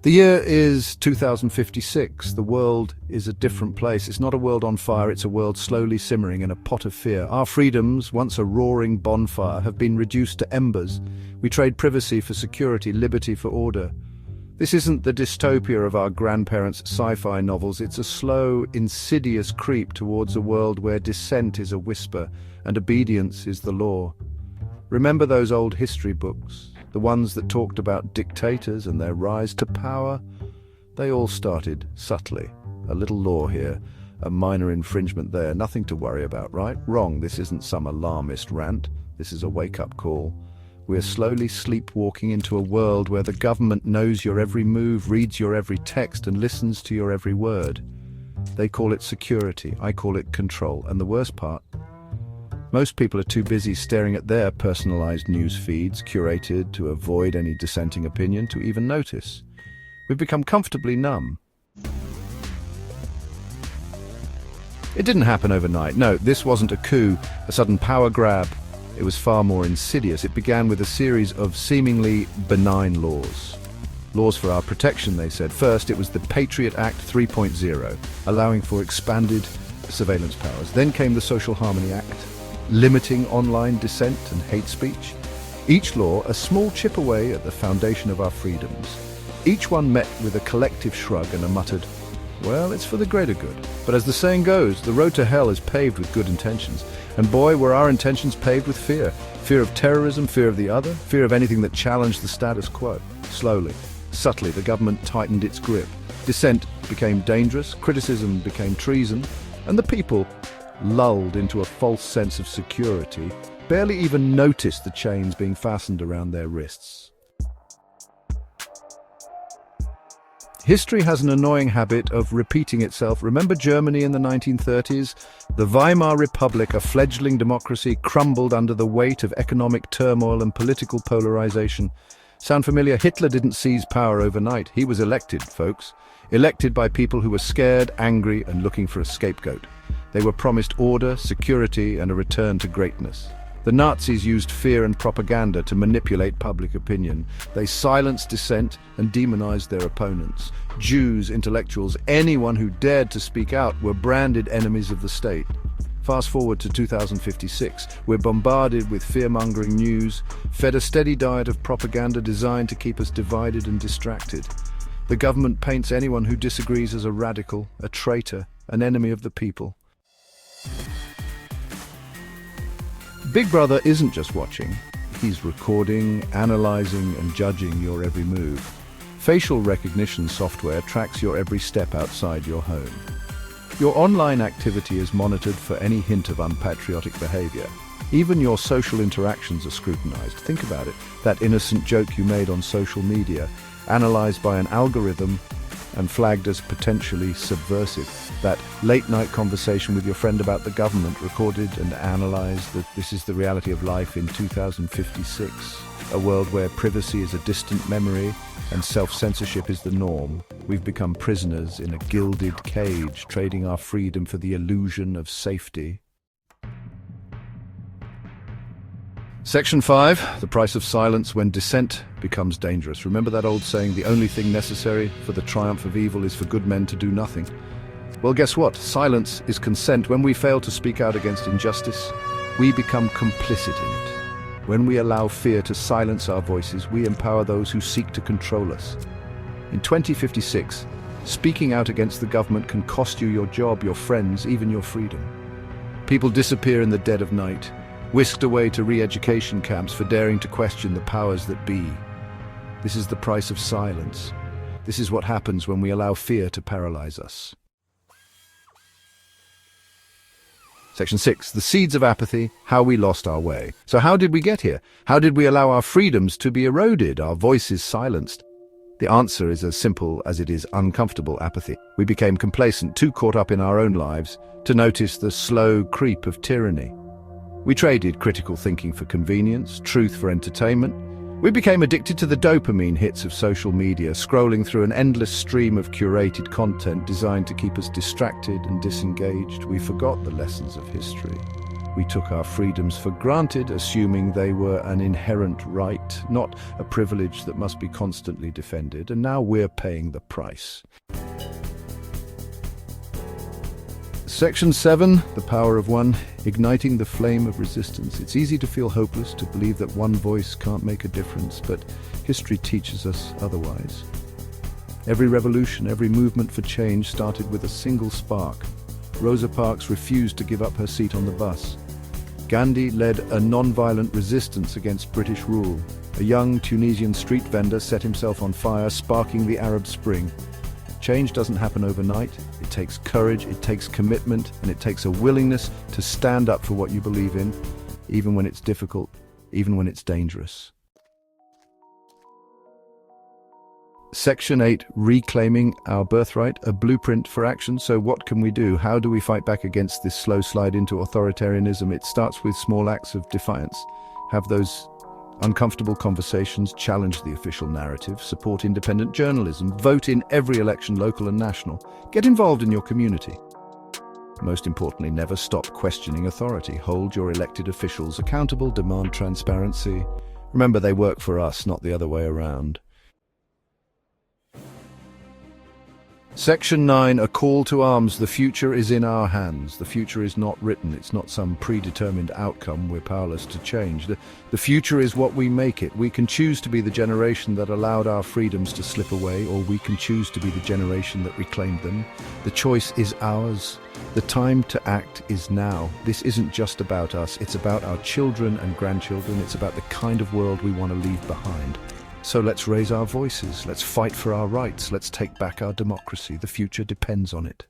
The year is 2056. The world is a different place. It's not a world on fire, it's a world slowly simmering in a pot of fear. Our freedoms, once a roaring bonfire, have been reduced to embers. We trade privacy for security, liberty for order. This isn't the dystopia of our grandparents' sci-fi novels. It's a slow, insidious creep towards a world where dissent is a whisper and obedience is the law. Remember those old history books? The ones that talked about dictators and their rise to power? They all started subtly. A little law here, a minor infringement there, nothing to worry about, right? Wrong, this isn't some alarmist rant. This is a wake-up call. We're slowly sleepwalking into a world where the government knows your every move, reads your every text, and listens to your every word. They call it security, I call it control. And the worst part? Most people are too busy staring at their personalized news feeds, curated to avoid any dissenting opinion, to even notice. We've become comfortably numb. It didn't happen overnight. No, this wasn't a coup, a sudden power grab. It was far more insidious. It began with a series of seemingly benign laws. Laws for our protection, they said. First, it was the Patriot Act 3.0, allowing for expanded surveillance powers. Then came the Social Harmony Act, limiting online dissent and hate speech. Each law a small chip away at the foundation of our freedoms. Each one met with a collective shrug and a muttered, well, it's for the greater good. But as the saying goes, the road to hell is paved with good intentions. And boy, were our intentions paved with fear. Fear of terrorism, fear of the other, fear of anything that challenged the status quo. Slowly, subtly, the government tightened its grip. Dissent became dangerous, criticism became treason, and the people, lulled into a false sense of security, barely even noticed the chains being fastened around their wrists. History has an annoying habit of repeating itself. Remember Germany in the 1930s? The Weimar Republic, a fledgling democracy, crumbled under the weight of economic turmoil and political polarization. Sound familiar? Hitler didn't seize power overnight. He was elected, folks. Elected by people who were scared, angry, and looking for a scapegoat. They were promised order, security, and a return to greatness. The Nazis used fear and propaganda to manipulate public opinion. They silenced dissent and demonized their opponents. Jews, intellectuals, anyone who dared to speak out were branded enemies of the state. Fast forward to 2056, we're bombarded with fear-mongering news, fed a steady diet of propaganda designed to keep us divided and distracted. The government paints anyone who disagrees as a radical, a traitor, an enemy of the people. Big Brother isn't just watching. He's recording, analyzing, and judging your every move. Facial recognition software tracks your every step outside your home. Your online activity is monitored for any hint of unpatriotic behavior. Even your social interactions are scrutinized. Think about it. That innocent joke you made on social media, analyzed by an algorithm and flagged as potentially subversive. That late-night conversation with your friend about the government, recorded and analyzed. That this is the reality of life in 2056. A world where privacy is a distant memory and self-censorship is the norm. We've become prisoners in a gilded cage, trading our freedom for the illusion of safety. Section 5, the price of silence when dissent becomes dangerous. Remember that old saying, the only thing necessary for the triumph of evil is for good men to do nothing? Well, guess what? Silence is consent. When we fail to speak out against injustice, we become complicit in it. When we allow fear to silence our voices, we empower those who seek to control us. In 2056, speaking out against the government can cost you your job, your friends, even your freedom. People disappear in the dead of night, whisked away to re-education camps for daring to question the powers that be. This is the price of silence. This is what happens when we allow fear to paralyze us. Section 6, the seeds of apathy, how we lost our way. So how did we get here? How did we allow our freedoms to be eroded, our voices silenced? The answer is as simple as it is uncomfortable apathy. We became complacent, too caught up in our own lives to notice the slow creep of tyranny. We traded critical thinking for convenience, truth for entertainment. We became addicted to the dopamine hits of social media, scrolling through an endless stream of curated content designed to keep us distracted and disengaged. We forgot the lessons of history. We took our freedoms for granted, assuming they were an inherent right, not a privilege that must be constantly defended, and now we're paying the price. Section 7, the power of one, igniting the flame of resistance. It's easy to feel hopeless, to believe that one voice can't make a difference, but history teaches us otherwise. Every revolution, every movement for change started with a single spark. Rosa Parks refused to give up her seat on the bus. Gandhi led a non-violent resistance against British rule. A young Tunisian street vendor set himself on fire, sparking the Arab Spring. Change doesn't happen overnight. It takes courage, it takes commitment, and it takes a willingness to stand up for what you believe in, even when it's difficult, even when it's dangerous. Section 8, reclaiming our birthright, a blueprint for action. So what can we do? How do we fight back against this slow slide into authoritarianism? It starts with small acts of defiance. Have those uncomfortable conversations, challenge the official narrative, support independent journalism, vote in every election, local and national. Get involved in your community. Most importantly, never stop questioning authority. Hold your elected officials accountable, demand transparency. Remember, they work for us, not the other way around. Section 9, a call to arms. The future is in our hands. The future is not written. It's not some predetermined outcome we're powerless to change. The future is what we make it. We can choose to be the generation that allowed our freedoms to slip away, or we can choose to be the generation that reclaimed them. The choice is ours. The time to act is now. This isn't just about us. It's about our children and grandchildren. It's about the kind of world we want to leave behind. So let's raise our voices, let's fight for our rights, let's take back our democracy. The future depends on it.